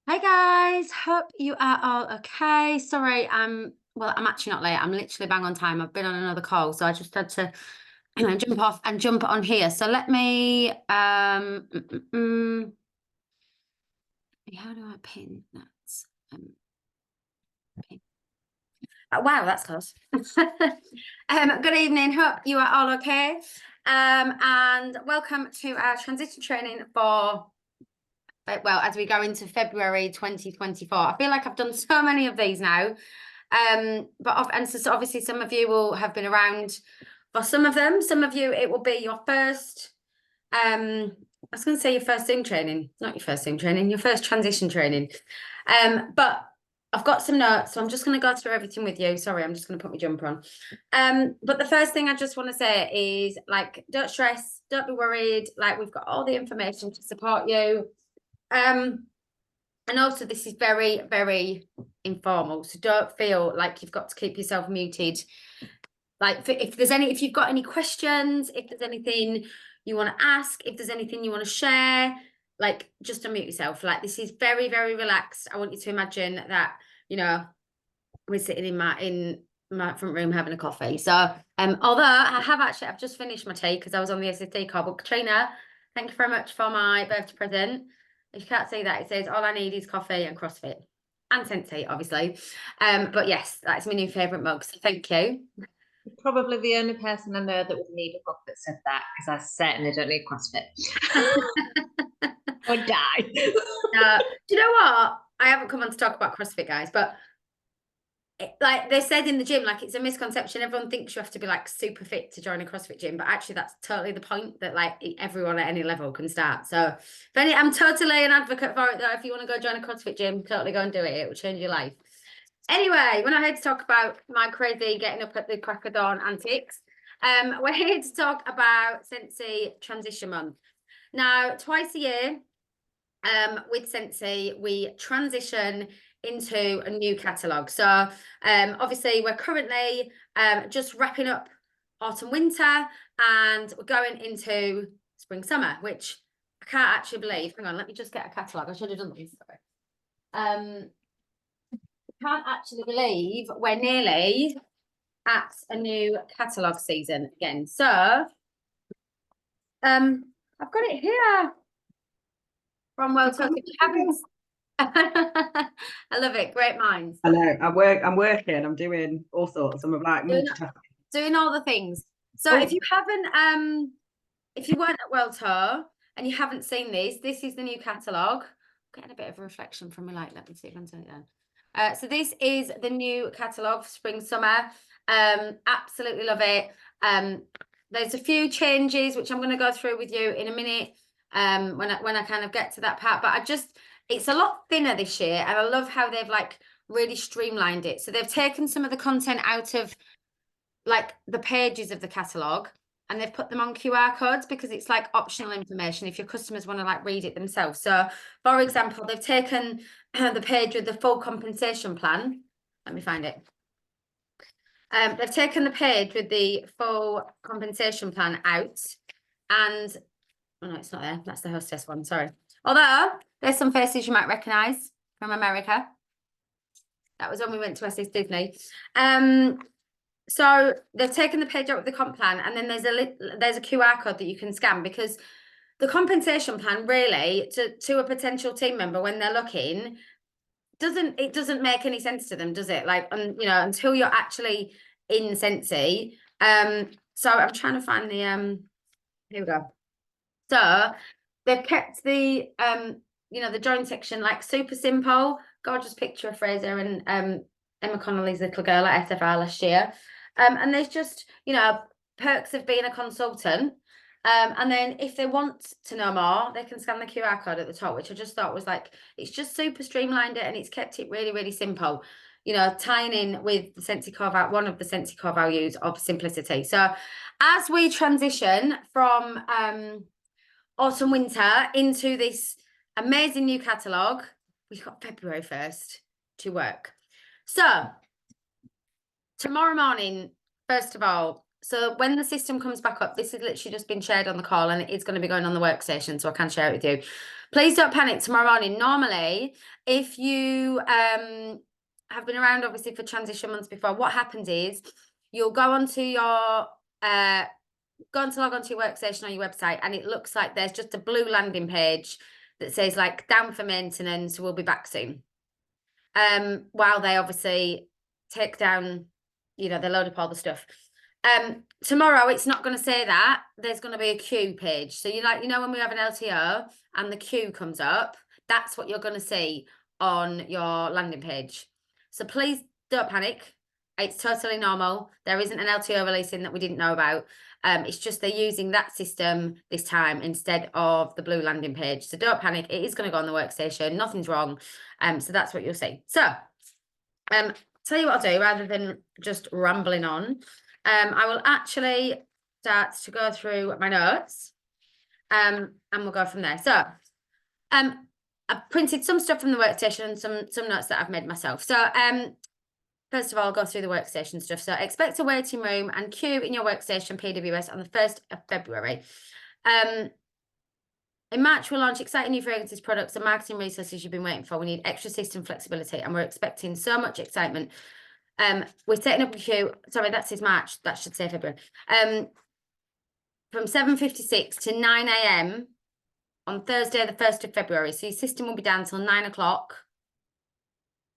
Hi guys, hope you are all okay. Sorry, I'm actually not late. I'm literally bang on time. I've been on another call, so I just had to jump off and jump on here. So let me how do I pin that? Pin. Wow, that's close. Good evening. Hope you are all okay. And welcome to our transition training for as we go into February 2024. I feel like I've done so many of these now. So obviously some of you will have been around for some of them. Some of you, it will be your first, I was going to say your first Zoom training, not your first Zoom training, your first transition training. But I've got some notes, so I'm just going to go through everything with you. Sorry, I'm just going to put my jumper on. But the first thing I just want to say is, like, don't stress, don't be worried. Like, we've got all the information to support you. And also this is very, very informal, so don't feel like you've got to keep yourself muted. Like, if you've got any questions, if there's anything you want to ask, if there's anything you want to share, like, just unmute yourself. Like, this is very, very relaxed. I want you to imagine that, we're sitting in my front room having a coffee. So although I've just finished my tea because I was on the SSD call. But Katrina, thank you very much for my birthday present. If you can't see that, it says all I need is coffee and CrossFit and Scentsy, obviously. But yes, that's my new favourite mug, so thank you. You're probably the only person I know that would need a book that said that, because I certainly don't need CrossFit. Or die. Do you know what? I haven't come on to talk about CrossFit, guys, but like they said in the gym, like, it's a misconception. Everyone thinks you have to be like super fit to join a CrossFit gym, but actually that's totally the point, that like everyone at any level can start. So I'm totally an advocate for it though. If you want to go join a CrossFit gym, totally go and do it. It will change your life. Anyway, we're not here to talk about my crazy getting up at the crack of dawn antics. We're here to talk about Scentsy Transition Month. Now, twice a year, with Scentsy, we transition into a new catalogue. So obviously we're currently just wrapping up autumn winter, and we're going into spring summer, which I can't actually believe. Hang on, let me just get a catalogue. I should have done this. Sorry. Can't actually believe we're nearly at a new catalogue season again. So I've got it here from World Talk. If you haven't, I love it. Great minds. I know. I'm working. I'm doing all sorts. I'm like doing all the things. So if you haven't, if you weren't at World Tour and you haven't seen this is the new catalogue. Getting a bit of a reflection from my light. Let me see if I can turn it down. So this is the new catalogue for spring summer. Absolutely love it. There's a few changes which I'm going to go through with you in a minute, when I kind of get to that part. But it's a lot thinner this year, and I love how they've like really streamlined it. So they've taken some of the content out of like the pages of the catalogue, and they've put them on QR codes because it's like optional information if your customers want to like read it themselves. So for example, they've taken the page with the full compensation plan. Let me find it. They've taken the page with the full compensation plan out, and oh no, it's not there. That's the hostess one. Sorry. Although there's some faces you might recognise from America. That was when we went to SS Disney. So they've taken the page out with the comp plan, and then there's a QR code that you can scan, because the compensation plan really to a potential team member when they're looking doesn't make any sense to them, does it? Like, until you're actually in Scentsy. So I'm trying to find the here we go. So they've kept the the join section like super simple. Gorgeous picture of Fraser and Emma Connolly's little girl at SFR last year. And there's just, perks of being a consultant. And then if they want to know more, they can scan the QR code at the top, which I just thought was like, it's just super streamlined it, and it's kept it really, really simple, tying in with the Scentsy core one of the Scentsy core values of simplicity. So as we transition from autumn winter into this amazing new catalogue, we've got February 1st to work. So tomorrow morning, first of all, so when the system comes back up, this has literally just been shared on the call, and it's going to be going on the workstation, so I can share it with you. Please don't panic tomorrow morning. Normally, if you have been around obviously for transition months before, what happens is you'll go onto your log onto your workstation on your website, and it looks like there's just a blue landing page that says like down for maintenance, we'll be back soon. While they obviously take down, you know, they load up all the stuff. Tomorrow it's not going to say that. There's going to be a queue page. So you know when we have an LTO and the queue comes up, that's what you're going to see on your landing page. So please don't panic. It's totally normal. There isn't an LTO releasing that we didn't know about. It's just they're using that system this time instead of the blue landing page. So don't panic. It is going to go on the workstation. Nothing's wrong. So that's what you'll see. So tell you what I'll do rather than just rambling on. I will actually start to go through my notes and we'll go from there. So I've printed some stuff from the workstation and some notes that I've made myself. So first of all, I'll go through the workstation stuff. So expect a waiting room and queue in your workstation PWS on the 1st of February. In March, we'll launch exciting new fragrances, products and marketing resources you've been waiting for. We need extra system flexibility and we're expecting so much excitement. We're setting up a queue. Sorry, that says March. That should say February. From 7:56 to 9 a.m. on Thursday, the 1st of February. So your system will be down till 9 o'clock.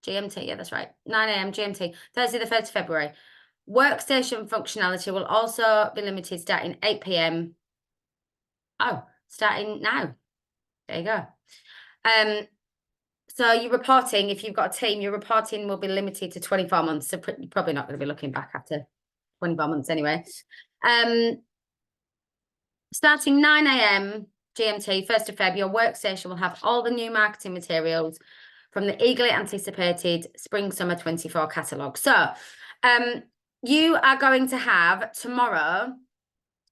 GMT, yeah, that's right. 9 a.m. GMT, Thursday, the 1st of February. Workstation functionality will also be limited starting 8 p.m. Oh, starting now. There you go. So your reporting, if you've got a team, your reporting will be limited to 24 months. So you're probably not going to be looking back after 24 months anyway. Starting 9 a.m. GMT, 1st of Feb, your workstation will have all the new marketing materials from the eagerly anticipated Spring/Summer 24 catalogue. So you are going to have tomorrow,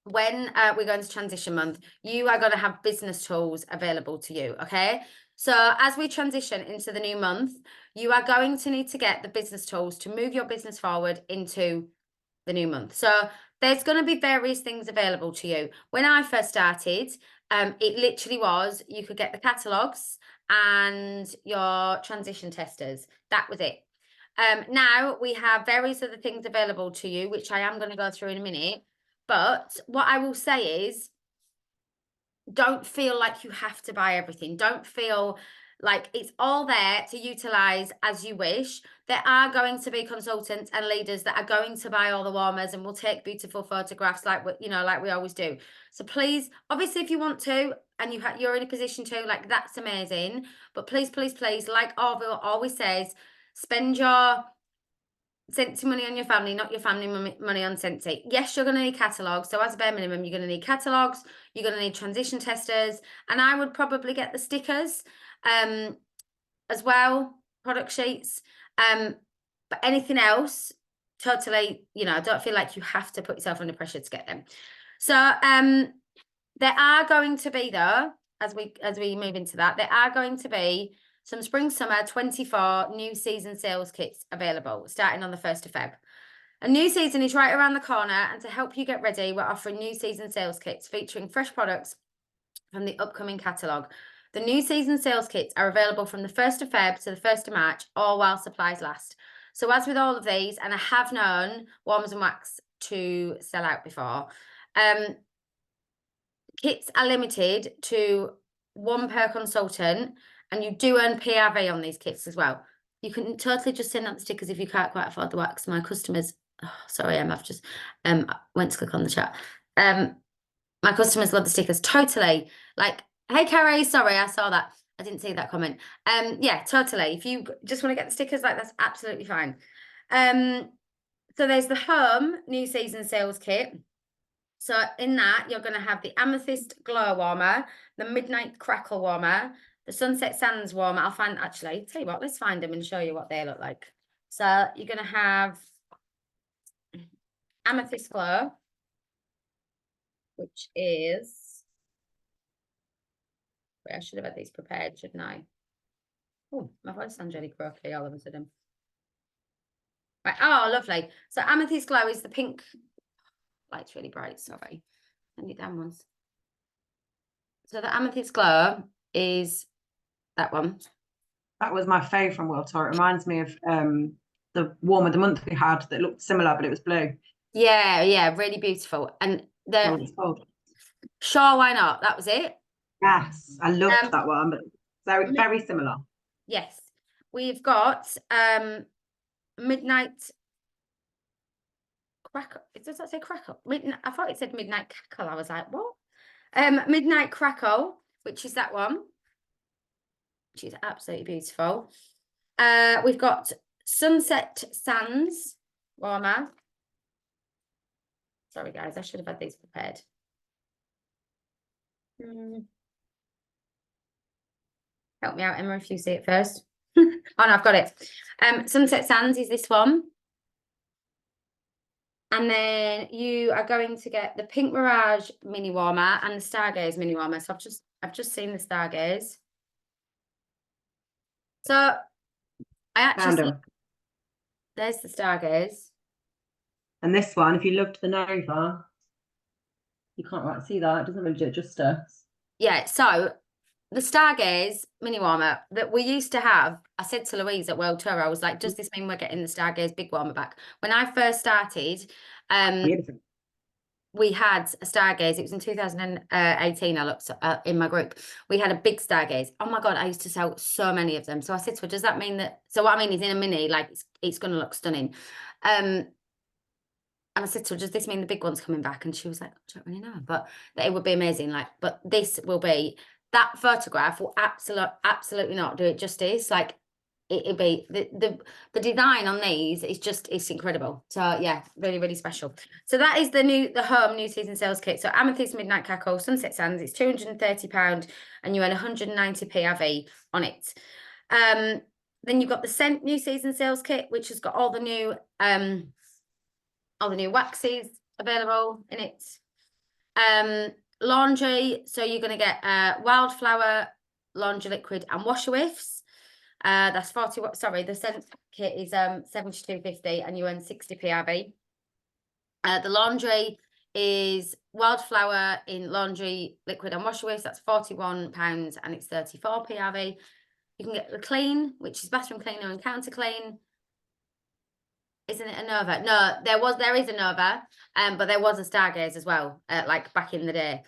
when we go into transition month, you are going to have business tools available to you, okay? So as we transition into the new month, you are going to need to get the business tools to move your business forward into the new month. So there's going to be various things available to you. When I first started, it literally was, you could get the catalogues and your transition testers. That was it. Now we have various other things available to you, which I am going to go through in a minute. But what I will say is, don't feel like you have to buy everything. Don't feel like it's all there to utilize as you wish. There are going to be consultants and leaders that are going to buy all the warmers and will take beautiful photographs like we always do. So please, obviously, if you want to and you're in a position to, like, that's amazing. But please, please, please, like Orville always says, spend your Scentsy money on your family, not your family money on Scentsy. Yes, you're going to need catalogues. So as a bare minimum, you're going to need catalogues. You're going to need transition testers. And I would probably get the stickers as well, product sheets. But anything else, totally, don't feel like you have to put yourself under pressure to get them. So there are going to be, though, as we move into that, there are going to be some Spring/Summer 24 new season sales kits available starting on the 1st of Feb. A new season is right around the corner, and to help you get ready, we're offering new season sales kits featuring fresh products from the upcoming catalogue. The new season sales kits are available from the 1st of Feb to the 1st of March, all while supplies last. So as with all of these, and I have known warmers and wax to sell out before, kits are limited to 1 per consultant, and you do earn PRV on these kits as well. You can totally just send out the stickers if you can't quite afford the wax. My customers, sorry, I've just went to click on the chat. My customers love the stickers, totally. Like, hey, Carrie, sorry, I saw that. I didn't see that comment. Yeah, totally. If you just want to get the stickers, like, that's absolutely fine. So there's the Home New Season Sales Kit. So in that, you're going to have the Amethyst Glow Warmer, the Midnight Crackle Warmer, the Sunset Sands Warmer. Tell you what, let's find them and show you what they look like. So you're going to have Amethyst Glow, which is, wait, I should have had these prepared, shouldn't I? Oh, my voice sounds really croaky all of a sudden. Right, oh, lovely. So Amethyst Glow is the pink. Light's really bright, sorry. I need them ones. So the Amethyst Glow is that one. That was my fave from World Tour. It reminds me of the Warm of the Month we had that looked similar, but it was blue. Yeah, really beautiful. And Oh, the it's cold. Sure, Why Not? That was it. Yes, I loved that one, but very, very similar. Yes. We've got Midnight Crackle. Does that say crackle? I thought it said Midnight Cackle. I was like, what? Midnight Crackle, which is that one. Which is absolutely beautiful. We've got Sawkins-Scentsy warmer. Sorry guys, I should have had these prepared. Help me out, Emma, if you see it first. Oh no, I've got it. Sawkins-Scentsy is this one. And then you are going to get the Pink Mirage mini warmer and the Stargaze mini warmer. So I've just seen the Stargaze. So I actually there's the Stargaze. And this one, if you loved the Nova, you can't quite see that. It doesn't really do it justice. Yeah, so the Stargaze mini warmer that we used to have, I said to Louise at World Tour, I was like, does this mean we're getting the Stargaze big warmer back? When I first started, we had a Stargaze. It was in 2018. I looked in my group. We had a big Stargaze. Oh my God, I used to sell so many of them. So I said to her, does that mean that? So what I mean is in a mini, like it's going to look stunning. And I said to her, does this mean the big one's coming back? And she was like, I don't really know, but that it would be amazing. Like, but this will be, that photograph will absolutely not do it justice. Like it'll be the design on these is just, it's incredible. So yeah, really, really special. So that is the home new season sales kit. So Amethyst Midnight Cackle, Sawkins-Scentsy, it's £230 and you earn 190 PRV on it. Then you've got the Scent new season sales kit, which has got all the new waxes available in it. Laundry, so you're going to get Wildflower laundry liquid and washer whiffs. That's 40. Sorry, the Scent kit is 72.50 and you earn 60 PRV. The laundry is Wildflower in laundry liquid and washer whiffs. That's £41 and it's 34 PRV. You can get the Clean, which is bathroom cleaner and counter clean. Isn't it a Nova? No, there is a Nova, but there was a Stargaze as well, like back in the day.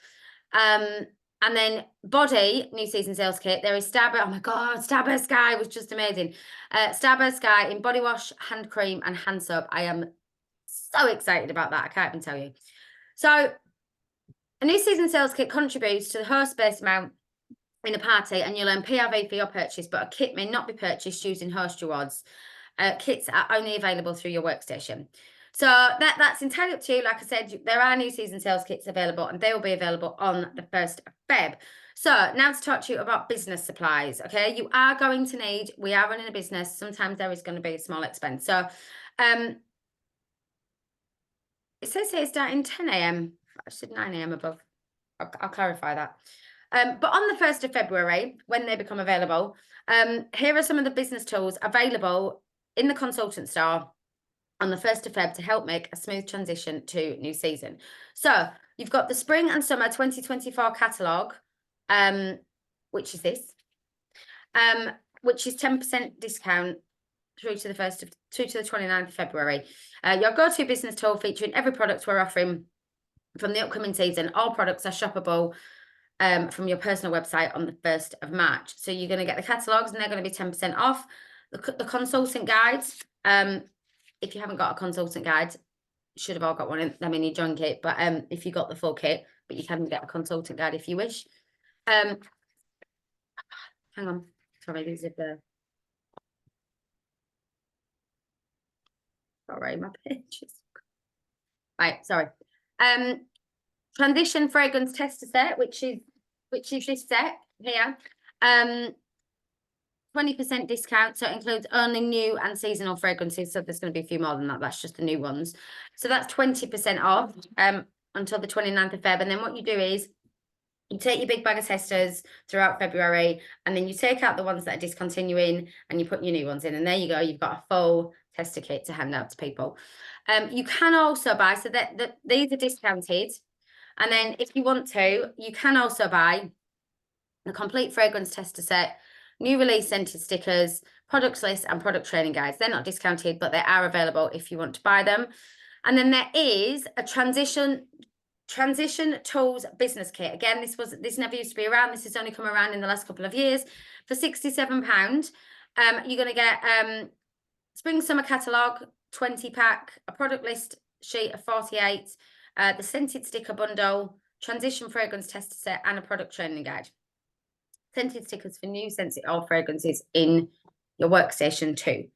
And then Body new season sales kit. There is Starburst. Oh my God, Starburst Sky was just amazing. Starburst Sky in body wash, hand cream, and hand soap. I am so excited about that. I can't even tell you. So a new season sales kit contributes to the host base amount in a party, and you'll earn PRV for your purchase, but a kit may not be purchased using host rewards. Kits are only available through your workstation. So that's entirely up to you. Like I said, there are new season sales kits available and they will be available on the 1st of Feb. So now to talk to you about business supplies. Okay, you are going to need, we are running a business. Sometimes there is going to be a small expense. So it says here starting 10 a.m. I said 9 a.m. above. I'll clarify that. But on the 1st of February, when they become available, here are some of the business tools available in the consultant store on the 1st of Feb to help make a smooth transition to new season. So you've got the Spring and Summer 2024 catalogue, which is this, which is 10% discount through to the 29th of February. Your go-to business tool featuring every product we're offering from the upcoming season. All products are shoppable from your personal website on the 1st of March. So you're going to get the catalogues and they're going to be 10% off. The consultant guides, if you haven't got a consultant guide, should have all got one in them in your joint kit, but if you got the full kit, but you can get a consultant guide if you wish. Hang on, sorry, these are the, sorry, my pages. Right, sorry. Transition fragrance tester set, which is this set here. 20% discount, so it includes only new and seasonal fragrances. So there's going to be a few more than that. That's just the new ones. So that's 20% off until the 29th of Feb. And then what you do is you take your big bag of testers throughout February, and then you take out the ones that are discontinuing and you put your new ones in. And there you go. You've got a full tester kit to hand out to people. You can also buy, so that these are discounted. And then if you want to, you can also buy the complete fragrance tester set, new release scented stickers, products list, and product training guides. They're not discounted, but they are available if you want to buy them. And then there is a transition tools business kit. Again, this never used to be around. This has only come around in the last couple of years for £67. You're going to get spring summer catalogue 20 pack, a product list sheet of 48, the scented sticker bundle, transition fragrance tester set, and a product training guide. Scented stickers for new scented oil fragrances in your workstation too.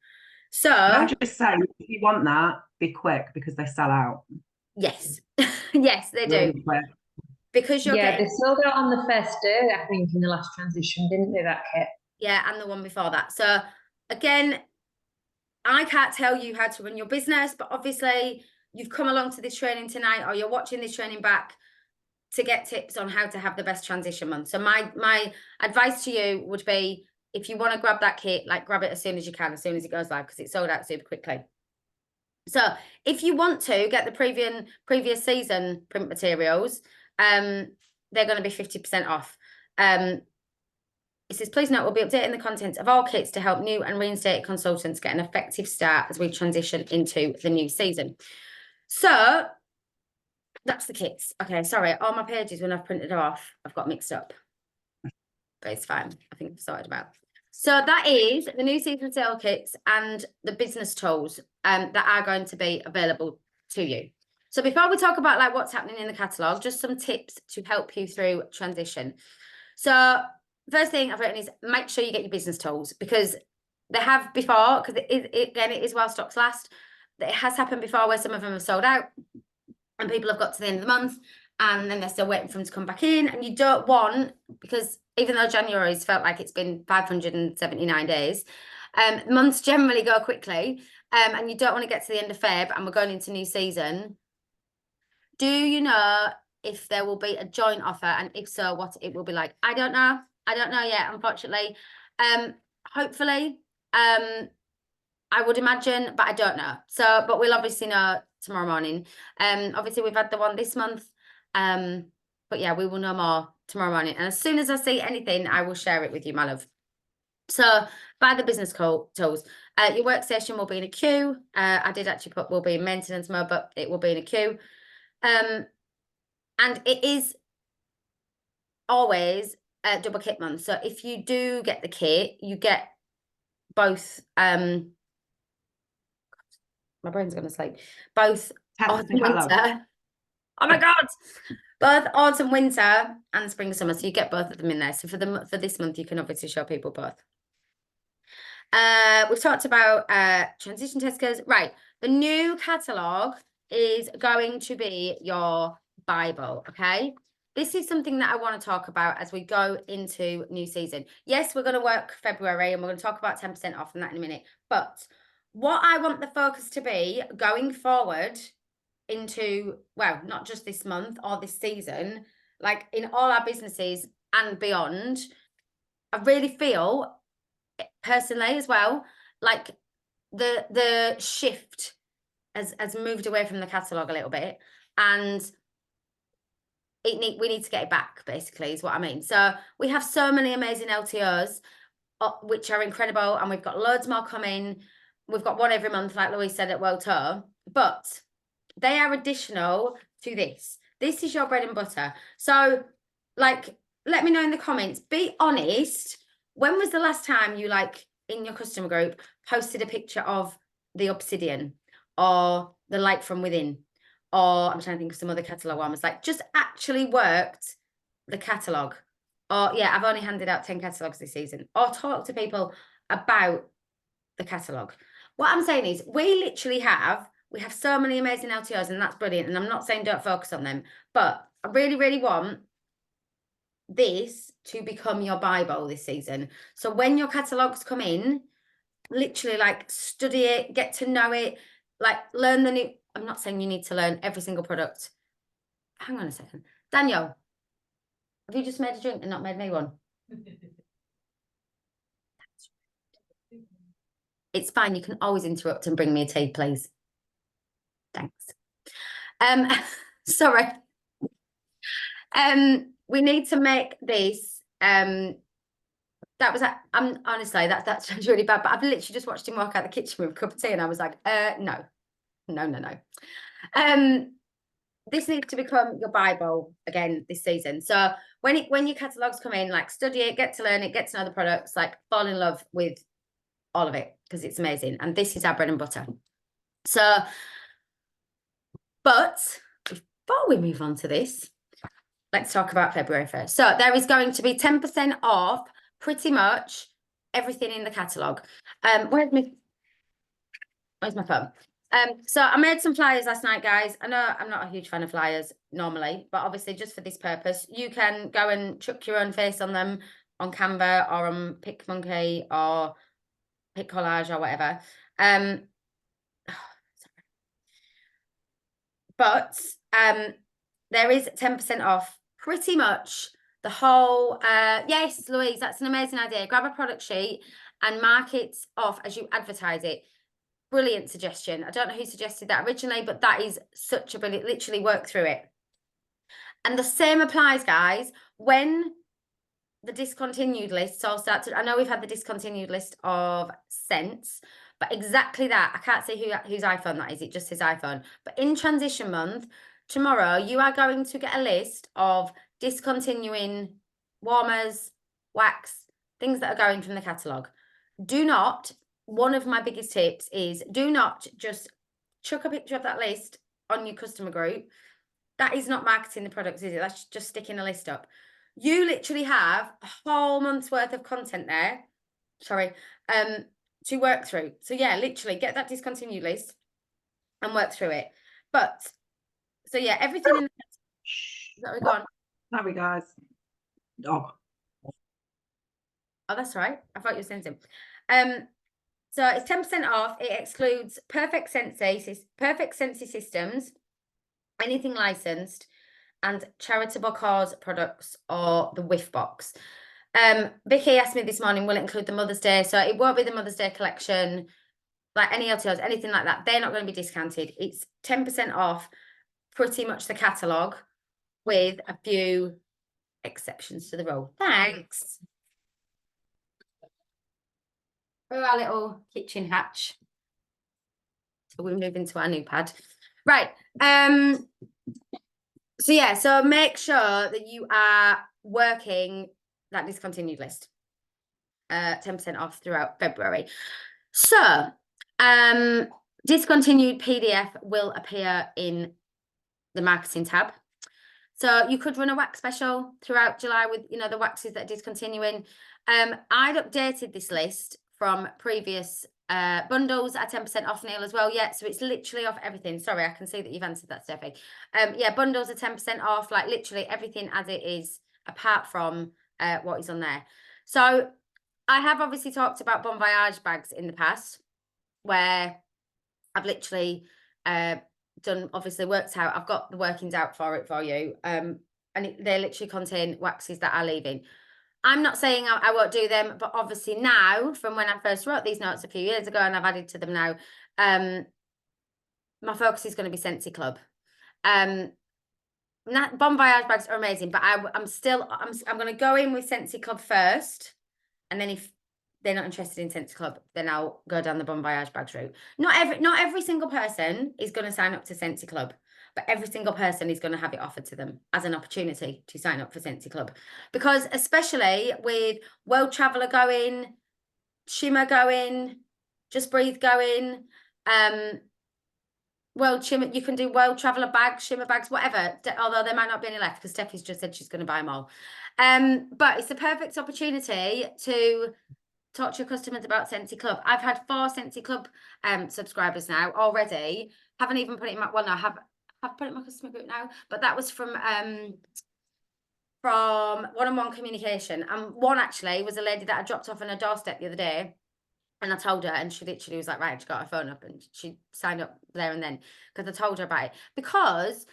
So Can I just say, if you want that, be quick because they sell out. yes, yes, they do. Really quick. Because you're Yeah, getting, they sold out on the first day, I think, in the last transition, didn't they, that kit? yeah, and the one before that. So again, I can't tell you how to run your business, but obviously you've come along to this training tonight, or you're watching this training back to get tips on how to have the best transition month. So my advice to you would be, if you want to grab that kit, like grab it as soon as you can, as soon as it goes live, because it's sold out super quickly. So if you want to get the previous season print materials, they're going to be 50% off. It says, please note, we'll be updating the contents of all kits to help new and reinstated consultants get an effective start as we transition into the new season. So that's the kits. Okay, sorry, all my pages, when I've printed it off, I've got mixed up. But it's fine. I think I've sorted about. So that is the new season sale kits and the business tools that are going to be available to you. So before we talk about like what's happening in the catalogue, just some tips to help you through transition. So first thing I've written is make sure you get your business tools, because they have before, because it is while stocks last. It has happened before where some of them have sold out and people have got to the end of the month and then they're still waiting for them to come back in. And you don't want, because even though January's felt like it's been 579 days, months generally go quickly, and you don't want to get to the end of Feb and we're going into new season. Do you know if there will be a joint offer, and if so, what it will be like? I don't know yet, unfortunately. Hopefully, I would imagine, but I don't know. So, but we'll obviously know tomorrow morning. Obviously we've had the one this month, but yeah, we will know more tomorrow morning, and as soon as I see anything, I will share it with you, my love. So buy the business tools. Your workstation will be in a queue. I did actually put will be in maintenance mode, but it will be in a queue. And it is always a double kit month. So if you do get the kit, you get both. My brain's gonna sleep. Both autumn, winter. Oh my god! Both autumn, winter, and spring, summer. So you get both of them in there. So for this month, you can obviously show people both. We've talked about transition testers. Right. The new catalogue is going to be your Bible. Okay. This is something that I want to talk about as we go into new season. Yes, we're going to work February and we're going to talk about 10% off and that in a minute. But what I want the focus to be going forward into, well, not just this month or this season, like in all our businesses and beyond, I really feel personally as well, like the shift has moved away from the catalogue a little bit, and we need to get it back, basically, is what I mean. So we have so many amazing LTOs, which are incredible, and we've got loads more coming. We've got one every month, like Louise said, at World Tour, but they are additional to this. This is your bread and butter. So, like, let me know in the comments. Be honest. When was the last time you, like, in your customer group, posted a picture of the obsidian or the light from within? Or I'm trying to think of some other catalogue one. Was like, just actually worked the catalogue. Or, yeah, I've only handed out 10 catalogues this season. Or talk to people about the catalogue. What I'm saying is we have so many amazing LTOs, and that's brilliant. And I'm not saying don't focus on them, but I really, really want this to become your Bible this season. So when your catalogues come in, literally like study it, get to know it, like learn the new. I'm not saying you need to learn every single product. Hang on a second. Daniel, have you just made a drink and not made me one? It's fine. You can always interrupt and bring me a tea, please. Thanks. Sorry. We need to make this That was, I'm honestly, that sounds really bad, but I've literally just watched him walk out the kitchen with a cup of tea and I was like, no. This needs to become your Bible again this season. So when your catalogs come in, like study it, get to learn it, get to know the products, like fall in love with all of it because it's amazing. And this is our bread and butter. So, but before we move on to this, let's talk about February first. So there is going to be 10% off pretty much everything in the catalogue. Where's my phone? So I made some flyers last night, guys. I know I'm not a huge fan of flyers normally, but obviously just for this purpose, you can go and chuck your own face on them on Canva or on PicMonkey or PicCollage or whatever. But there is 10% off pretty much the whole, yes, Louise, that's an amazing idea. Grab a product sheet and mark it off as you advertise it. Brilliant suggestion. I don't know who suggested that originally, but that is such a brilliant, literally work through it. And the same applies, guys, when the discontinued lists all start to, I know we've had the discontinued list of scents, but exactly that. I can't see whose iPhone that is. It just says iPhone. But in transition month, tomorrow, you are going to get a list of discontinuing warmers, wax, things that are going from the catalogue. Do not, one of my biggest tips is do not just chuck a picture of that list on your customer group. That is not marketing the products, is it? That's just sticking a list up. You literally have a whole month's worth of content there. Sorry. To work through. So yeah, literally get that discontinued list and work through it. But so yeah, everything in the gone. Sorry, guys. Oh, that's right. I thought you were saying something. So it's 10% off. It excludes Perfect Scentsy systems, anything licensed, and charitable cause products or the whiff box. Vicky asked me this morning, will it include the Mother's Day? So it won't be the Mother's Day collection, like any LTOs, anything like that. They're not going to be discounted. It's 10% off pretty much the catalogue with a few exceptions to the rule. Thanks. For our little kitchen hatch. So we're moving to our new pad. Right. So yeah, so make sure that you are working that discontinued list. 10% off throughout February. So discontinued PDF will appear in the marketing tab. So you could run a wax special throughout July with, you know, the waxes that are discontinuing. I'd updated this list from previous bundles at 10% off, Neil, as well. Yeah, so it's literally off everything. Sorry, I can see that you've answered that, Steffi. Yeah, bundles are 10% off, like literally everything as it is, apart from what is on there. So I have obviously talked about Bon Voyage bags in the past, where I've literally done, obviously worked out, I've got the workings out for it for you. And they literally contain waxes that are leaving. I'm not saying I won't do them, but obviously now, from when I first wrote these notes a few years ago, and I've added to them now, my focus is going to be Scentsy Club. Bon Voyage bags are amazing, but I'm going to go in with Scentsy Club first, and then if they're not interested in Scentsy Club, then I'll go down the Bon Voyage bags route. Not every single person is going to sign up to Scentsy Club, but every single person is going to have it offered to them as an opportunity to sign up for Scentsy Club. Because especially with World Traveller going, Shimmer going, Just Breathe going, World Shimmer, you can do World Traveller bags, Shimmer bags, whatever, although there might not be any left because Steffi's just said she's going to buy them all. But it's the perfect opportunity to talk to your customers about Scentsy Club. I've had 4 Scentsy Club subscribers now already. Haven't even put it in my, well, no, I've put it in my customer group now, but that was from one-on-one communication. And one actually was a lady that I dropped off on her doorstep the other day. And I told her, and she literally was like, right, she got her phone up and she signed up there and then, because I told her about it. Because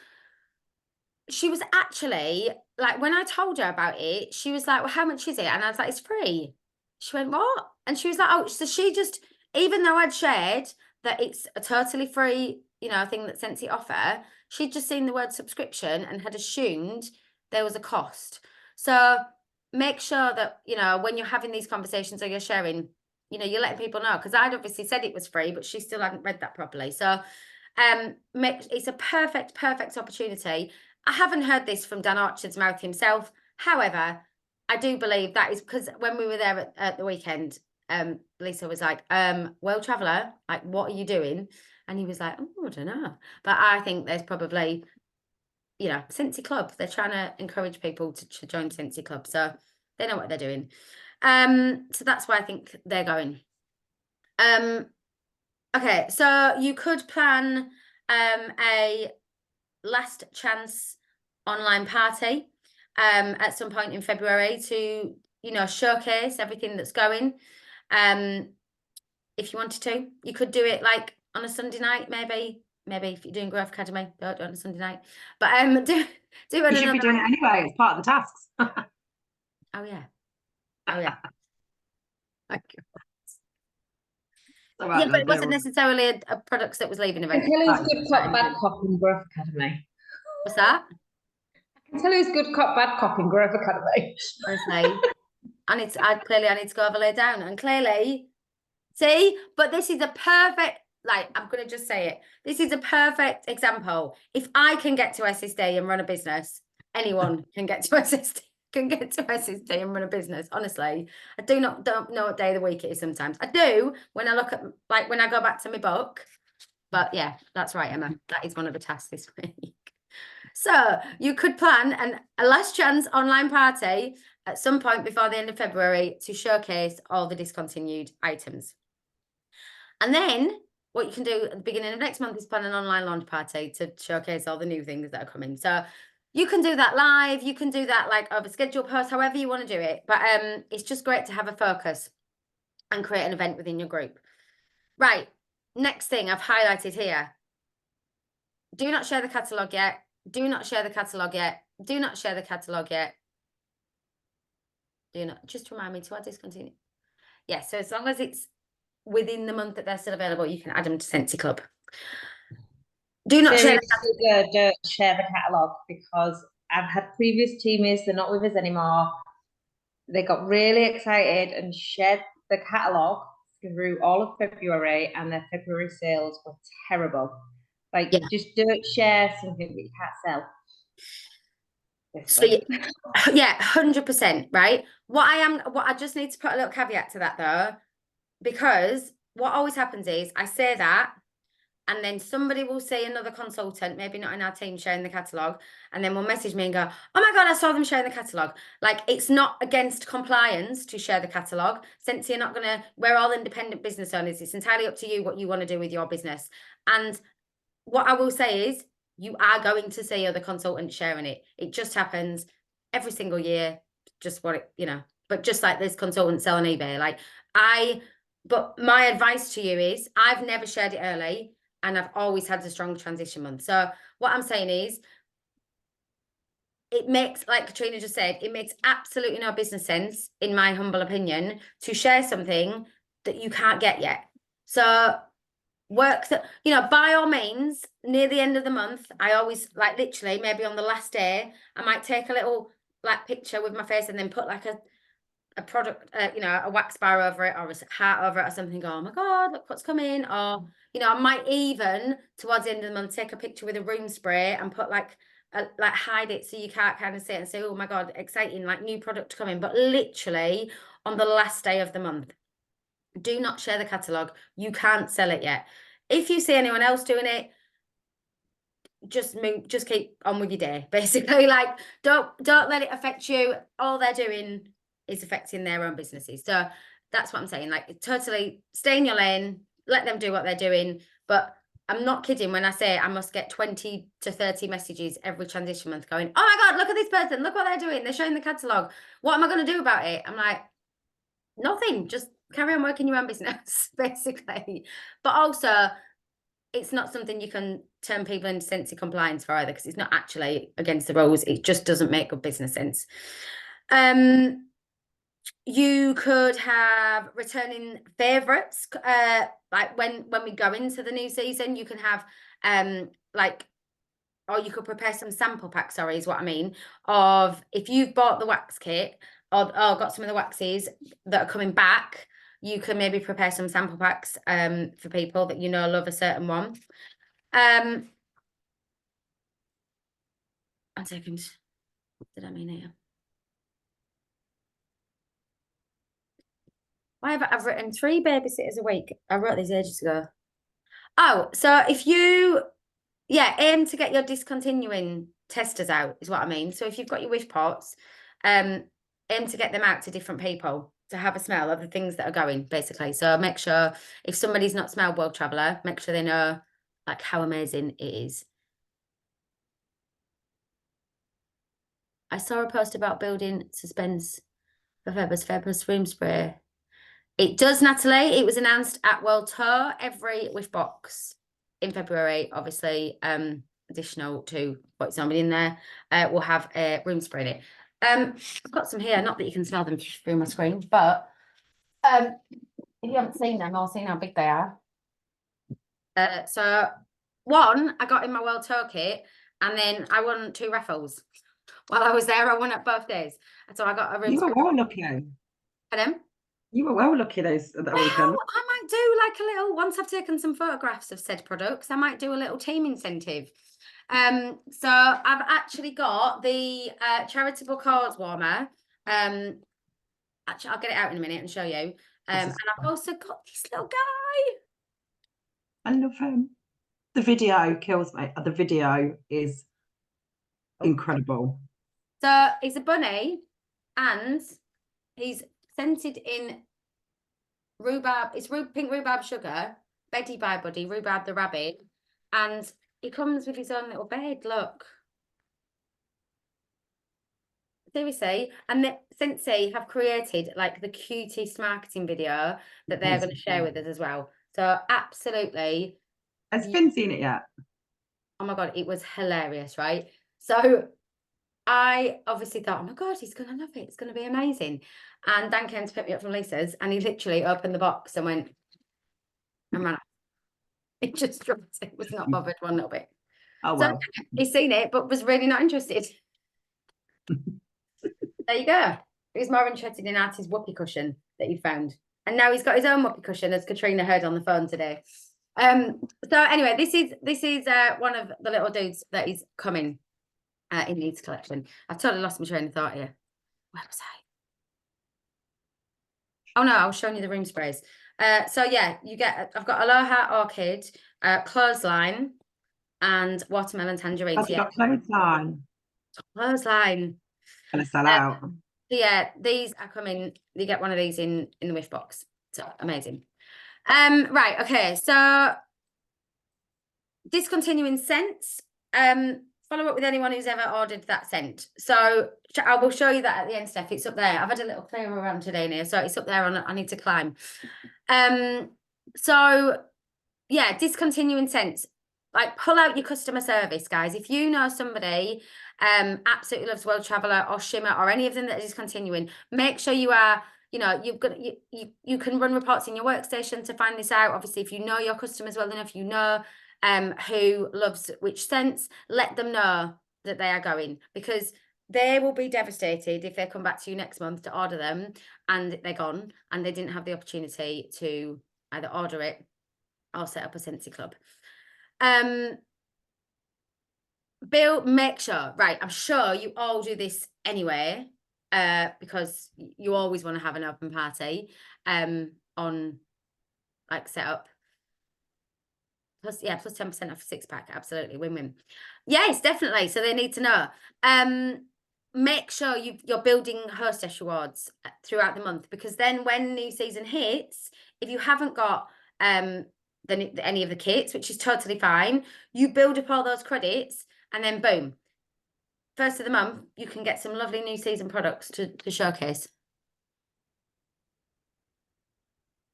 she was actually, like, when I told her about it, she was like, well, how much is it? And I was like, it's free. She went, what? And she was like, oh, so she just, even though I'd shared that it's a totally free, you know, thing that Scentsy offer, she'd just seen the word subscription and had assumed there was a cost. So make sure that, you know, when you're having these conversations or you're sharing, you know, you're letting people know, because I'd obviously said it was free, but she still hadn't read that properly. So it's a perfect opportunity. I haven't heard this from Dan Archer's mouth himself. However, I do believe that is because when we were there at the weekend, Lisa was like, well, Traveller, like, what are you doing? And he was like, oh, I don't know. But I think there's probably, you know, Scentsy Club. They're trying to encourage people to join Scentsy Club. So they know what they're doing. So that's why I think they're going. Okay, so you could plan a last chance online party at some point in February to, you know, showcase everything that's going. If you wanted to, you could do it like on a Sunday night, maybe if you're doing Growth Academy, don't do it on a Sunday night. But do it You should be doing it anyway. It's part of the tasks. Oh yeah. Oh yeah. Thank you. Right, Yeah, but it wasn't necessarily a products that was leaving I can eventually. tell who's good cop, bad cop in Growth Academy. What's that? I can tell who's good cop, bad cop in Growth Academy. Honestly, I need to go over lay down, and clearly, see, but this is a perfect, like, I'm going to just say it. This is a perfect example. If I can get to SSD and run a business, anyone can get to SSD. Can get to SSD and run a business. Honestly, I don't know what day of the week it is sometimes. I do when I look at, like, when I go back to my book. But yeah, that's right, Emma. That is one of the tasks this week. So you could plan a last chance online party at some point before the end of February to showcase all the discontinued items. And then what you can do at the beginning of next month is plan an online launch party to showcase all the new things that are coming. So you can do that live, you can do that like over scheduled posts, however you want to do it. But it's just great to have a focus and create an event within your group. Right, next thing I've highlighted here. Do not share the catalogue yet. Do not share the catalogue yet. Do not share the catalogue yet. Do not, just remind me to add discontinue. Yeah, so as long as it's within the month that they're still available, you can add them to Scentsy Club. Do not share the don't share the catalogue, because I've had previous teammates, they're not with us anymore. They got really excited and shared the catalogue through all of February, and their February sales were terrible. Like, just don't share something that you can't sell. So yeah, 100%, right? What I just need to put a little caveat to that though, because what always happens is I say that, and then somebody will see another consultant, maybe not in our team, sharing the catalogue, and then will message me and go, oh my God, I saw them sharing the catalogue. Like, it's not against compliance to share the catalogue. Since you're not we're all independent business owners. It's entirely up to you what you want to do with your business. And what I will say is, you are going to see other consultants sharing it. It just happens every single year, just what it, you know, but just like this consultant sell on eBay. But my advice to you is, I've never shared it early, and I've always had a strong transition month. So what I'm saying is, it makes, like Katrina just said, it makes absolutely no business sense, in my humble opinion, to share something that you can't get yet. So work that, you know, by all means, near the end of the month, I always, like, literally maybe on the last day, I might take a little like picture with my face and then put like a product, you know, a wax bar over it or a heart over it or something. Go, oh my God, look what's coming. Or, you know, I might even towards the end of the month take a picture with a room spray and put like hide it so you can't kind of see it and say, oh my God, exciting, like new product coming. But literally on the last day of the month, do not share the catalogue. You can't sell it yet. If you see anyone else doing it, just keep on with your day, basically. Like, don't let it affect you. All they're doing is affecting their own businesses. So that's what I'm saying. Like, totally stay in your lane, let them do what they're doing. But I'm not kidding when I say I must get 20 to 30 messages every transition month going, oh my God, look at this person, look what they're doing, they're showing the catalogue, what am I going to do about it? I'm like, nothing, just carry on working your own business, basically. But also, it's not something you can turn people into Scentsy compliance for either, because it's not actually against the rules. It just doesn't make good business sense. You could have returning favourites, like when we go into the new season, you can have or you could prepare some sample packs, sorry, is what I mean, of if you've bought the wax kit or got some of the waxes that are coming back, you can maybe prepare some sample packs for people that you know love a certain one. One second. What did I mean here? Why have I've written 3 babysitters a week? I wrote these ages ago. Oh, so if you, aim to get your discontinuing testers out is what I mean. So if you've got your wish pots, aim to get them out to different people to have a smell of the things that are going, basically. So make sure if somebody's not smelled World Traveller, make sure they know like how amazing it is. I saw a post about building suspense for Febreze room spray. It does, Natalie. It was announced at World Tour. Every wish box in February, obviously, additional to what's normally in there, will have a room spray in it. I've got some here, not that you can smell them through my screen, but if you haven't seen them or seen how big they are. So one I got in my World Tour kit, and then I won 2 raffles. While I was there, I won at both days. And so I got a room spray. You were well lucky. Pardon? You were well lucky that weekend. I might do like a little, once I've taken some photographs of said products, I might do a little team incentive. So I've actually got the charitable cause warmer. Actually, I'll get it out in a minute and show you. And I've also got this little guy. I love him. The video kills me. The video is incredible. So he's a bunny, and he's scented in rhubarb. It's pink rhubarb sugar, Betty by Buddy, Rhubarb the rabbit, and he comes with his own little bed. Look, seriously, and the Scentsy have created like the cutest marketing video that they're going to share with us as well. So absolutely. Has Finn seen it yet? Oh my god, it was hilarious, right? So I obviously thought, oh my god, he's gonna love it. It's gonna be amazing. And Dan came to pick me up from Lisa's, and he literally opened the box and went and ran off. He just dropped it. Was not bothered one little bit. Oh So well. he's seen it, but was really not interested. There you go. He's more interested in Artie's whoopee cushion that he found, and now he's got his own whoopee cushion, as Katrina heard on the phone today. So anyway, this is one of the little dudes that is coming in Leeds collection. I've totally lost my train of thought here. Where was I? Oh no, I was showing you the room sprays. So yeah, I've got Aloha Orchid, Clothesline, and Watermelon Tangerine. Have you got Clothesline? Clothesline. Gonna sell out. So yeah, these are coming. You get one of these in the wish box. So amazing. Right, okay, so discontinuing scents. Follow up with anyone who's ever ordered that scent. So I will show you that at the end, Steph. It's up there. I've had a little clear around today now, so it's up there on. I need to climb. So yeah, discontinuing scents. Like, pull out your customer service, guys. If you know somebody absolutely loves World Traveller or Shimmer or any of them that is discontinuing, make sure you are, you can run reports in your workstation to find this out. Obviously, if you know your customers well enough, you know who loves which scents, let them know that they are going, because they will be devastated if they come back to you next month to order them and they're gone and they didn't have the opportunity to either order it or set up a Scentsy club. Bill, make sure, right, I'm sure you all do this anyway, because you always want to have an open party on like setup. Plus 10% off a 6-pack, absolutely, win-win. Yes, definitely. So they need to know. Make sure you're building hostess rewards throughout the month, because then when new season hits, if you haven't got any of the kits, which is totally fine, you build up all those credits, and then boom, first of the month, you can get some lovely new season products to showcase.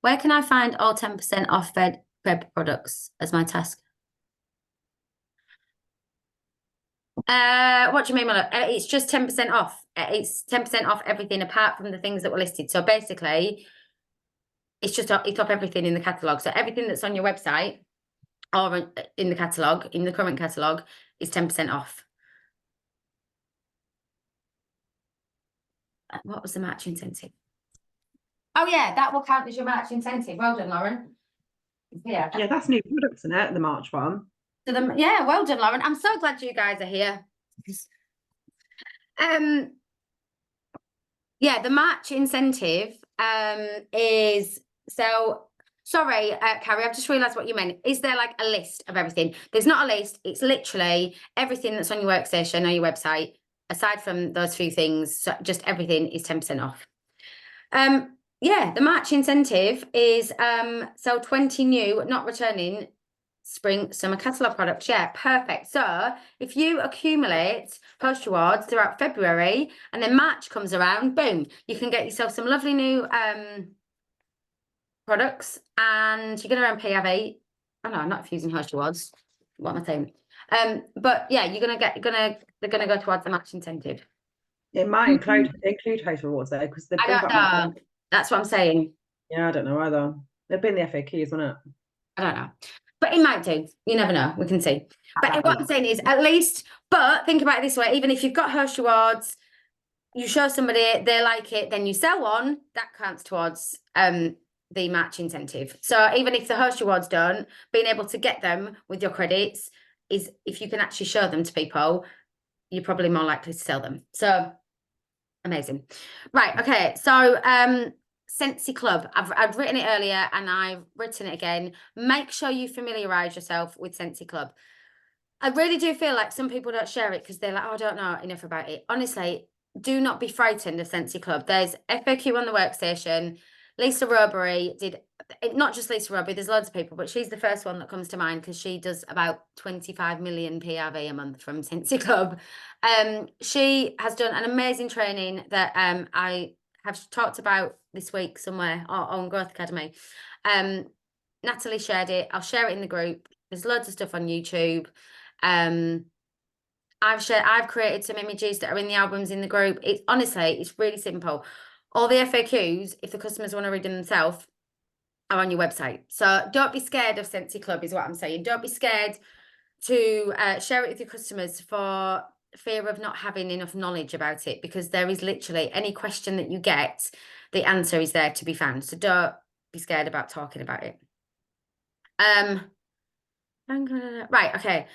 Where can I find all 10% off Feb products as my task? What do you mean, my love? It's just 10% off. It's 10% off everything apart from the things that were listed. So basically, it's off everything in the catalogue. So everything that's on your website or in the catalogue, in the current catalogue, is 10% off. what was the March incentive? Oh yeah, that will count as your March incentive. Well done, Lauren. Yeah. Yeah, that's new products in it, the March one. So yeah, well done, Lauren. I'm so glad you guys are here. Yeah, the March incentive is so sorry, Carrie, I've just realised what you meant. Is there like a list of everything? There's not a list, it's literally everything that's on your workstation or your website, aside from those few things, so just everything is 10% off. Yeah, the March incentive is sell 20 new, not returning spring summer catalogue products. Yeah, perfect. So if you accumulate post rewards throughout February and then March comes around, boom, you can get yourself some lovely new products and you're going to earn PRV. Oh no, not using post rewards. What am I saying? But yeah, they're gonna go towards the March incentive. It might include host rewards though, because they've I been don't back. know. That's what I'm saying. Yeah, I don't know either. They've been the FAQs, isn't it? I don't know. But it might do. You never know. We can see. But what I'm saying is at least, but think about it this way, even if you've got host rewards, you show somebody, they like it, then you sell one, that counts towards the March incentive. So even if the host rewards don't, being able to get them with your credits is, if you can actually show them to people, you're probably more likely to sell them. So amazing. Right, okay. So Scentsy Club. I've written it earlier and I've written it again. Make sure you familiarise yourself with Scentsy Club. I really do feel like some people don't share it because they're like, oh, I don't know enough about it. Honestly, do not be frightened of Scentsy Club. There's FAQ on the workstation. Lisa Robery did, not just Lisa Robery, there's loads of people, but she's the first one that comes to mind because she does about 25 million PRV a month from Scentsy Club. She has done an amazing training that I have talked about this week somewhere on Growth Academy. Natalie shared it. I'll share it in the group. There's loads of stuff on YouTube. I've created some images that are in the albums in the group. It's honestly, it's really simple. All the FAQs, if the customers want to read them themselves, are on your website. So don't be scared of Scentsy Club is what I'm saying. Don't be scared to share it with your customers for fear of not having enough knowledge about it, because there is literally any question that you get, the answer is there to be found. So don't be scared about talking about it. Right, okay.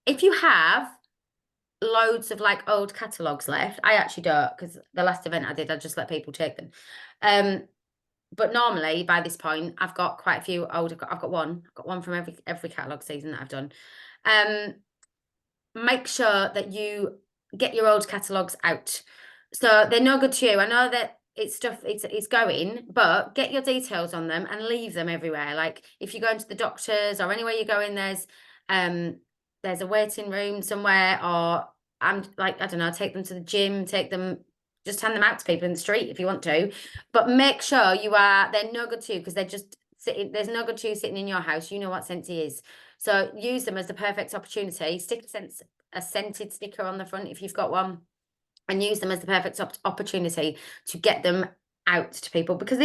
If you have loads of like old catalogues left, I actually don't, because the last event I did, I just let people take them. But normally by this point, I've got quite a few old. I've got one from every catalogue season that I've done. Make sure that you get your old catalogues out. So they're no good to you. I know that it's going, but get your details on them and leave them everywhere. Like if you go into the doctors or anywhere you go in, there's a waiting room somewhere, or I'm like, I don't know, take them to the gym, just hand them out to people in the street if you want to, but make sure they're no good to you, because they're just sitting, there's no good to you sitting in your house. You know what Scentsy is. So use them as the perfect opportunity. Stick a scented sticker on the front if you've got one, and use them as the perfect opportunity to get them out to people. Because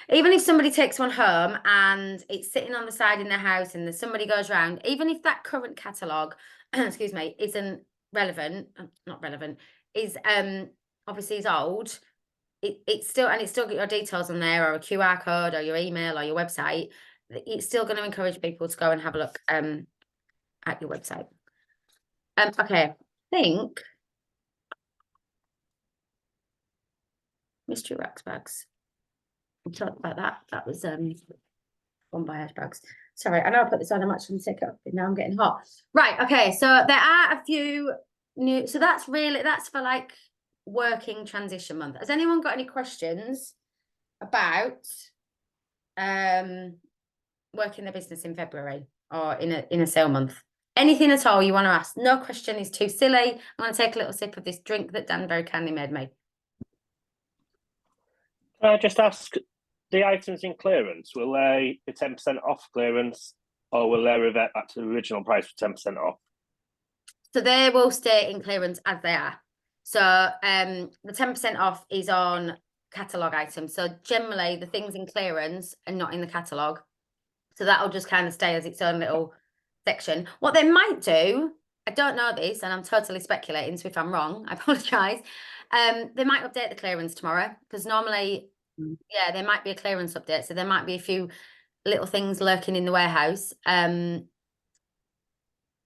even if somebody takes one home and it's sitting on the side in their house and somebody goes around, even if that current catalogue, excuse me, isn't relevant, not relevant, is obviously is old, it's still got your details on there, or a QR code, or your email, or your website. It's still going to encourage people to go and have a look at your website. Okay, I think mystery wax bags. We talked about that. That was one by bags. Sorry, I know I put this on. I'm actually going to take it up, but now I'm getting hot. Right. Okay. So there are a few new. So that's for like working transition month. Has anyone got any questions about working their business in February or in a sale month? Anything at all you want to ask? No question is too silly. I'm going to take a little sip of this drink that Dan very kindly made me. Can I just ask, the items in clearance, will they be 10% off clearance, or will they revert back to the original price for 10% off? So they will stay in clearance as they are. So the 10% off is on catalogue items. So generally the things in clearance are not in the catalogue. So that'll just kind of stay as its own little section. What they might do, I don't know this and I'm totally speculating, so if I'm wrong, I apologise. They might update the clearance tomorrow because normally, yeah, there might be a clearance update. So there might be a few little things lurking in the warehouse.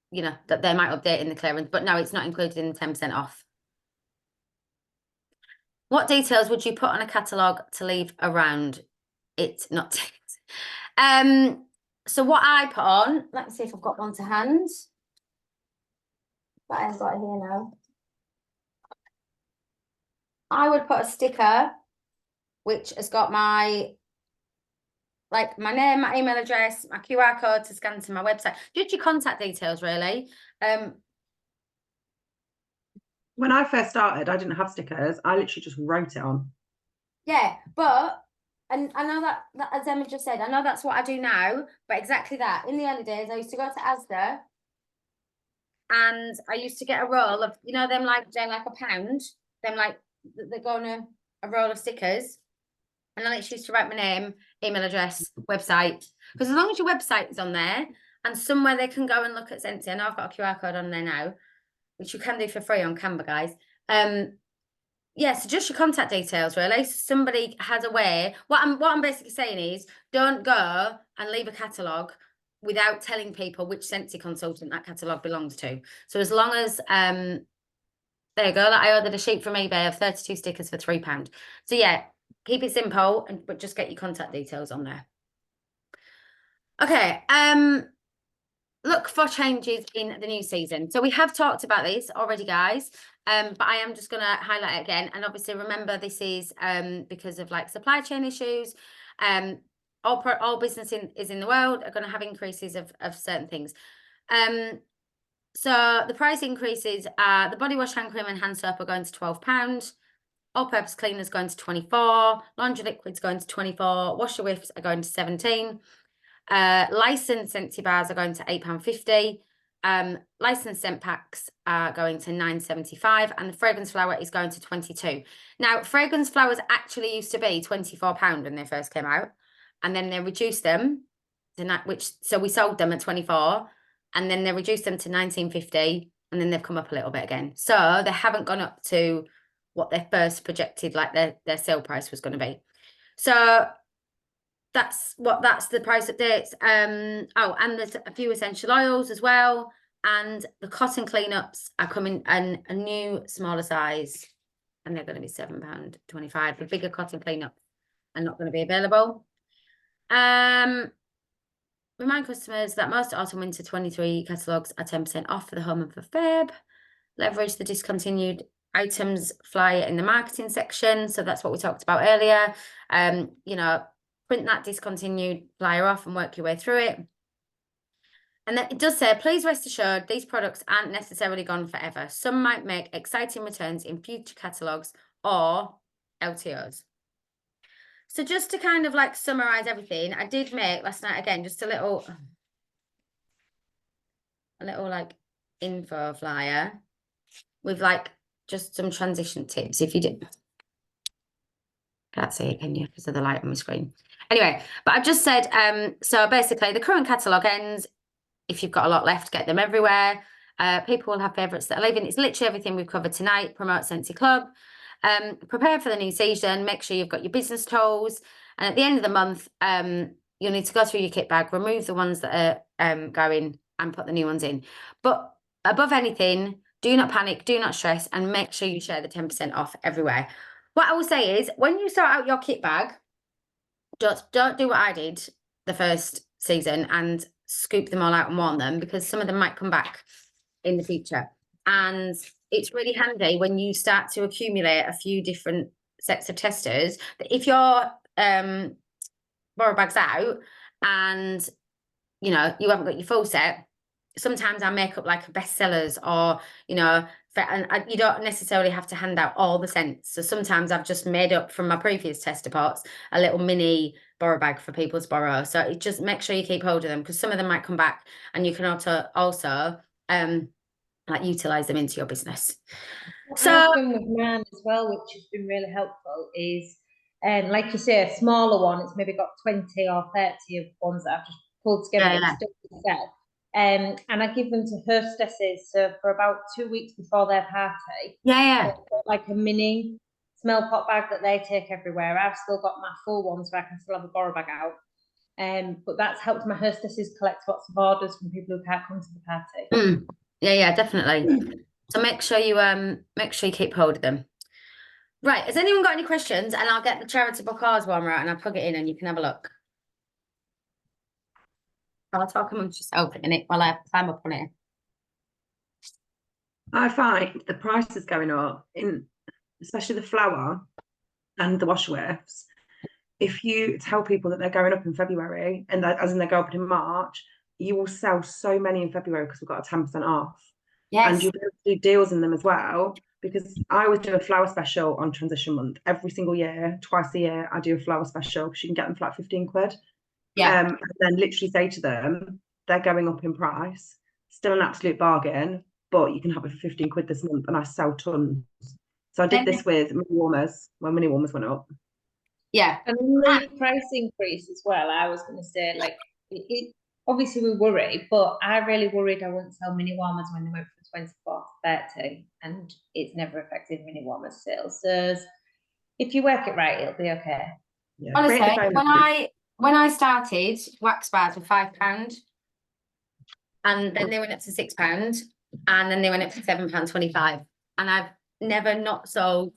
You know, that they might update in the clearance, but no, it's not included in the 10% off. What details would you put on a catalogue to leave around it not ticked? So what I put on, let's see if I've got one to hand. But I've got it here now. I would put a sticker which has got my name, my email address, my QR code to scan to my website, just your contact details really. When I first started, I didn't have stickers. I literally just wrote it on. Yeah, but and I know that as Emma just said, I know that's what I do now, but exactly that. In the early days, I used to go to Asda and I used to get a roll of, you know, them like a pound, them like they're going a roll of stickers. And I literally used to write my name, email address, website. Because as long as your website is on there and somewhere they can go and look at Scentsy, I know I've got a QR code on there now, which you can do for free on Canva, guys. Yeah, so just your contact details, really. So somebody has a way. What I'm basically saying is, don't go and leave a catalogue without telling people which Scentsy consultant that catalogue belongs to. So as long as there you go. Like I ordered a sheet from eBay of 32 stickers for £3. So yeah, keep it simple, but just get your contact details on there. Okay. Look for changes in the new season. So we have talked about this already, guys. But I am just going to highlight it again. And obviously, remember, this is because of like supply chain issues. All businesses in the world are going to have increases of certain things. So the price increases are the body wash, hand cream, and hand soap are going to £12. All-purpose cleaners going to 24. Laundry liquids going to 24. Washer whiffs are going to 17. Licensed Scentsy bars are going to £8.50. Licensed scent packs are going to £9.75, and the fragrance flower is going to 22. Now, fragrance flowers actually used to be £24 when they first came out, and then they reduced them to so we sold them at 24, and then they reduced them to £19.50, and then they've come up a little bit again. So they haven't gone up to what they first projected, like their sale price was going to be. So that's the price updates. Oh, and there's a few essential oils as well, and the cotton cleanups are coming in a new smaller size, and they're going to be £7.25. The bigger cotton cleanups are not going to be available. Remind customers that most autumn winter 23 catalogues are 10% off for the home and for Feb. Leverage the discontinued items flyer in the marketing section. So that's what we talked about earlier. You know, print that discontinued flyer off and work your way through it. And then it does say, please rest assured, these products aren't necessarily gone forever. Some might make exciting returns in future catalogues or LTOs. So just to kind of like summarize everything, I did make last night, again, just a little like info flyer with like just some transition tips. If you did, can't see it, can you, because of the light on my screen. Anyway, but I've just said, so basically the current catalogue ends. If you've got a lot left, get them everywhere. People will have favourites that are leaving. It's literally everything we've covered tonight. Promote Scentsy Club. Prepare for the new season. Make sure you've got your business tools. And at the end of the month, you'll need to go through your kit bag, remove the ones that are going, and put the new ones in. But above anything, do not panic, do not stress, and make sure you share the 10% off everywhere. What I will say is, when you sort out your kit bag, don't do what I did the first season and scoop them all out and warm them, because some of them might come back in the future. And it's really handy when you start to accumulate a few different sets of testers, that if your borrow bag's out and you know you haven't got your full set, sometimes I make up like bestsellers, or you know, you don't necessarily have to hand out all the scents. So sometimes I've just made up from my previous tester pots a little mini borrow bag for people to borrow. So it just make sure you keep hold of them, because some of them might come back, and you can also like utilize them into your business. So often with mine as well, which has been really helpful, is like you say, a smaller one, it's maybe got 20 or 30 of ones that I've just pulled together and stuck to set. And I give them to hostesses. So for about 2 weeks before their party, Yeah. they've got like a mini smell pot bag that they take everywhere. I've still got my full one, so I can still have a borrow bag out. But that's helped my hostesses collect lots of orders from people who can't come to the party. Yeah, definitely. So make sure you keep hold of them. Right, has anyone got any questions? And I'll get the charitable cause warmer out and I'll plug it in and you can have a look. I'll talk amongst yourself in it while I climb up on it. I find the prices going up especially the flour and the wash whiffs. If you tell people that they're going up in February and that, as in they go up in March, you will sell so many in February because we've got a 10% off. Yes. And you'll be able to do deals in them as well, because I always do a flower special on transition month every single year. Twice a year I do a flower special because you can get them for like 15 quid. Yeah. And then literally say to them they're going up in price, still an absolute bargain, but you can have it for 15 quid this month, and I sell tons. So I did this with mini warmers when mini warmers went up. Yeah. And the price increase as well, I was going to say, like, it obviously we worry, but I really worried I wouldn't sell mini warmers when they went from 24 to 30, and it's never affected mini warmers sales. So if you work it right, it'll be okay. Yeah, honestly, when I started, wax bars were £5, and then they went up to £6, and then they went up to £7.25, and I've never not sold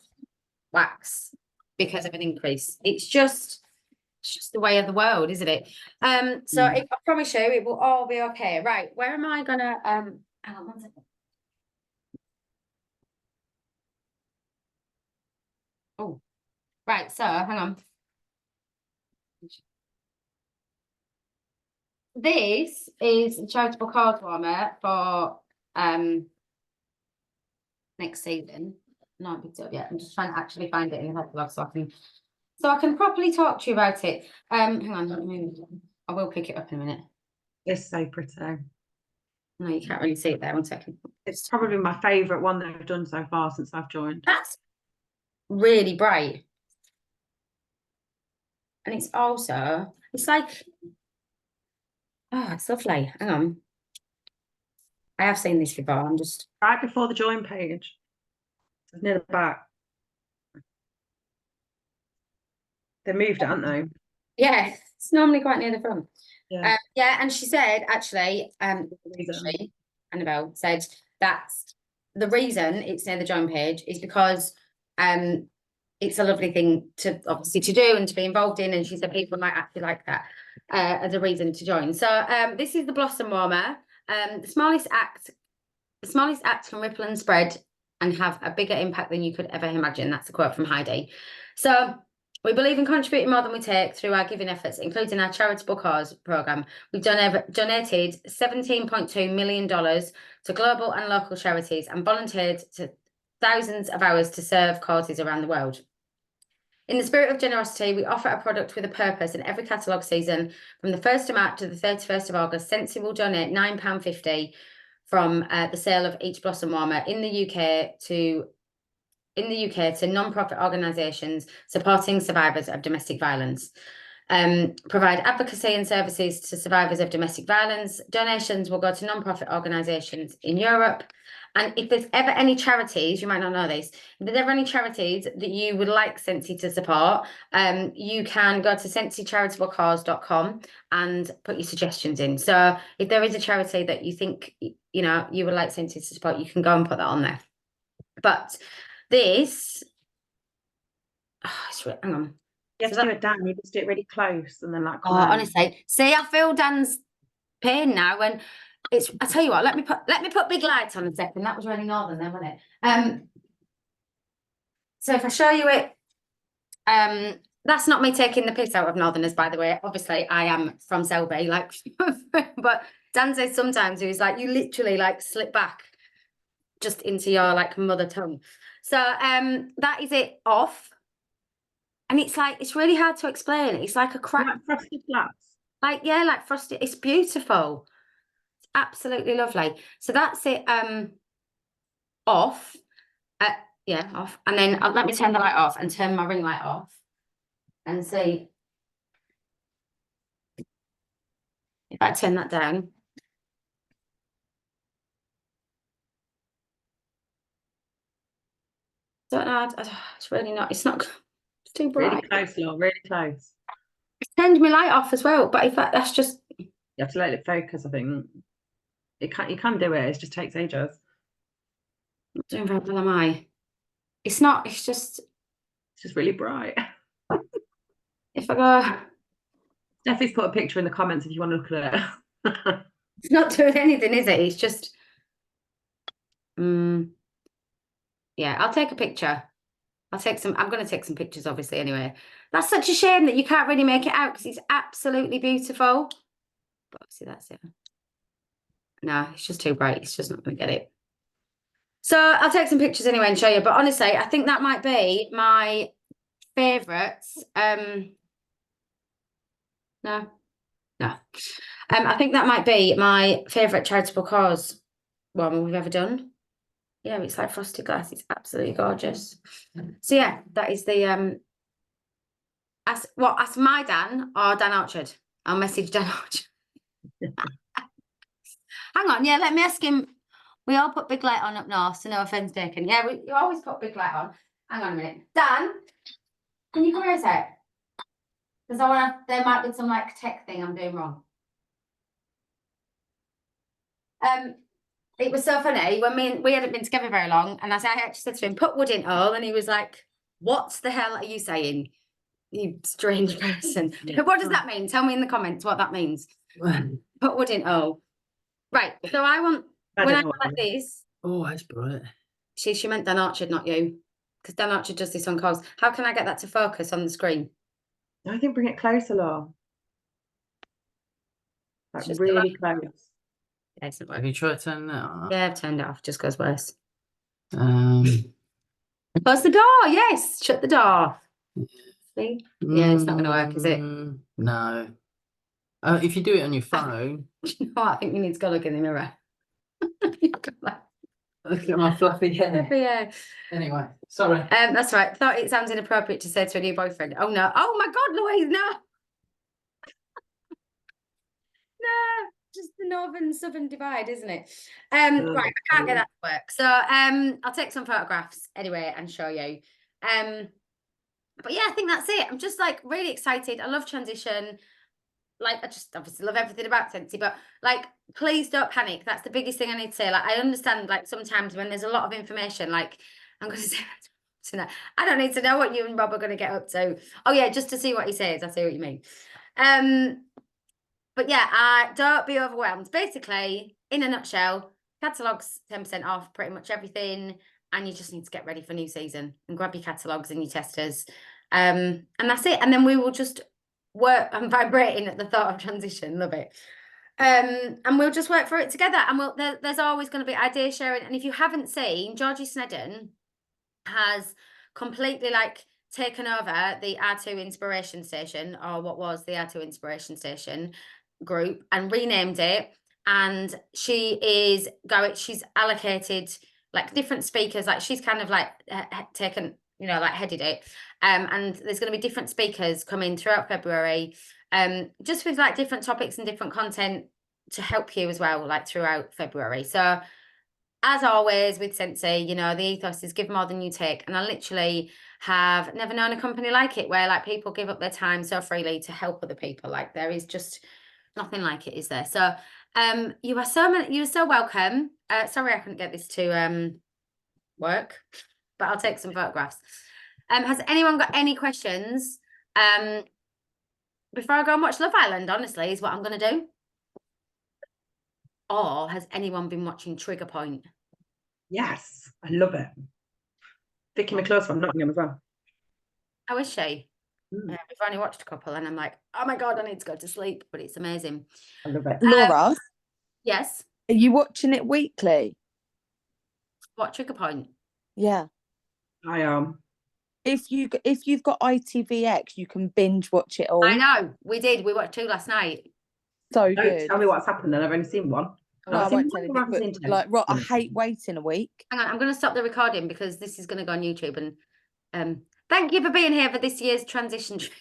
wax because of an increase. It's just the way of the world, isn't it? So I promise you it will all be okay. Right, where am I gonna hang on 1 second. Oh, right, so hang on. This is a charitable cause warmer for next season. Not picked it up yet. I'm just trying to actually find it in the catalog so I can properly talk to you about it. Hang on, let me move. I will pick it up in a minute. It's so pretty. No, you can't really see it there. 1 second. It's probably my favourite one they've done so far since I've joined. That's really bright. And it's also, it's like, oh, it's lovely. Hang on. I have seen this before. I'm just Right before the join page. It's near the back. They moved it, haven't they? yeah, it's normally quite near the front. Yeah. Yeah, and she said actually, Annabelle said that the reason it's near the join page is because it's a lovely thing to obviously to do and to be involved in, and she said people might actually like that as a reason to join. So this is the Blossom Warmer. The smallest act can ripple and spread and have a bigger impact than you could ever imagine. That's a quote from Heidi. So we believe in contributing more than we take through our giving efforts, including our charitable cause programme. We've donated $17.2 million to global and local charities and volunteered to thousands of hours to serve causes around the world. In the spirit of generosity, we offer a product with a purpose in every catalogue season. From the 1st of March to the 31st of August, Scentsy will donate £9.50 from the sale of each Blossom Warmer in the UK to non-profit organisations supporting survivors of domestic violence. Provide advocacy and services to survivors of domestic violence. Donations will go to non-profit organisations in Europe. And if there's ever any charities, you might not know this, if there's ever any charities that you would like Scentsy to support, you can go to sentsycharitablecause.com and put your suggestions in. So if there is a charity that you think, you know, you would like Scentsy to support, you can go and put that on there. But this, hang on. You have to do it down. You just do it really close and then like. Honestly, see, I feel Dan's pain now when it's. I tell you what, let me put big lights on a second. That was really northern then, wasn't it? So if I show you it, that's not me taking the piss out of Northerners, by the way. Obviously, I am from Selby, like, but Dan says sometimes he's like, you literally like slip back just into your like mother tongue. So that is it off. And it's like, it's really hard to explain. It's like a crack. Like frosted glass. Like, yeah, like frosted. It's beautiful. It's absolutely lovely. So that's it off. Yeah, off. And then let me turn the light off and turn my ring light off and see if I turn that down. Don't know. It's really not. It's not. It's too bright. Really close, Law, really close. It's turned my light off as well. But in fact, that's just. You have to let it focus, I think. You can do it, it just takes ages. Not doing very well, am I? It's not. It's just. It's just really bright. If I go. Steffi's put a picture in the comments if you want to look at it. It's not doing anything, is it? It's just. Yeah, I'll take a picture. I'm going to take some pictures, obviously, anyway. That's such a shame that you can't really make it out because it's absolutely beautiful. But obviously, that's it. No, it's just too bright. It's just not going to get it. So I'll take some pictures anyway and show you. But honestly, I think that might be my favourites. No. I think that might be my favourite charitable cause one we've ever done. Yeah, it's like frosted glass. It's absolutely gorgeous. So yeah, that is the ask my Dan or Dan Orchard. I'll message Dan Orchard. Hang on, yeah, let me ask him. We all put big light on up north, so no offence taken. Yeah, you always put big light on. Hang on a minute. Dan, can you come here a sec? Because there might be some like tech thing I'm doing wrong. It was so funny when we hadn't been together very long, and I actually said to him, "Put wood in all," and he was like, "What the hell are you saying, you strange person?" What does that mean? Tell me in the comments what that means. Put wood in all. Right. So I want when I go like this. Oh, that's bright. She meant Dan Orchard, not you, because Dan Orchard does this on calls. How can I get that to focus on the screen? I think bring it closer, Law. Like Just really close. Have you tried turning that on? Yeah, I've turned it off. Just goes worse. Yeah. Close the door. Yes, shut the door. See? Yeah, it's not going to work, is it? No. If you do it on your phone. You know what? I think you need to go look in the mirror. Look at my fluffy hair. Yeah. Anyway, sorry. That's right. Thought it sounds inappropriate to say to a new boyfriend. Oh no! Oh my God, Louise, no! No, just the northern southern divide, isn't it? Right, I can't get that to work. So I'll take some photographs anyway and show you. But yeah, I think that's it. I'm just like really excited. I love transition. Like I just obviously love everything about Scentsy, but like please don't panic. That's the biggest thing I need to say. Like I understand like sometimes when there's a lot of information, like I'm going to say tonight, I don't need to know what you and Rob are going to get up to. Oh yeah, just to see what he says. I see what you mean. But yeah, don't be overwhelmed. Basically, in a nutshell, catalogues 10% off pretty much everything, and you just need to get ready for new season and grab your catalogues and your testers, and that's it. And then we will just work. I'm vibrating at the thought of transition. Love it. And we'll just work through it together. And there's always going to be idea sharing. And if you haven't seen, Georgie Snedden has completely like taken over the R2 Inspiration Station, or what was the R2 Inspiration Station group, and renamed it. And she's allocated like different speakers. Like she's kind of like taken, like headed it. And there's going to be different speakers coming throughout February, just with like different topics and different content to help you as well, like throughout February. So as always with Scentsy, the ethos is give more than you take. And I literally have never known a company like it, where like people give up their time so freely to help other people. Like there is just nothing like it, is there? So you are so welcome. Sorry I couldn't get this to work, but I'll take some photographs. Has anyone got any questions before I go and watch Love Island? Honestly, is what I'm going to do. Or has anyone been watching Trigger Point? Yes, I love it. Vicky McClure from Nottingham as well. How is she? We've only watched a couple and I'm like, oh my God, I need to go to sleep, but it's amazing. I love it. Laura? Yes? Are you watching it weekly? What, Trigger Point? Yeah. I am. If you've got ITVX, you can binge watch it all. I know, we did. We watched 2 last night. So Don't good. tell me what's happened then. I've only seen one. No, I won't tell you. But, like, right, I hate waiting a week. Hang on, I'm going to stop the recording because this is going to go on YouTube. And thank you for being here for this year's transition training.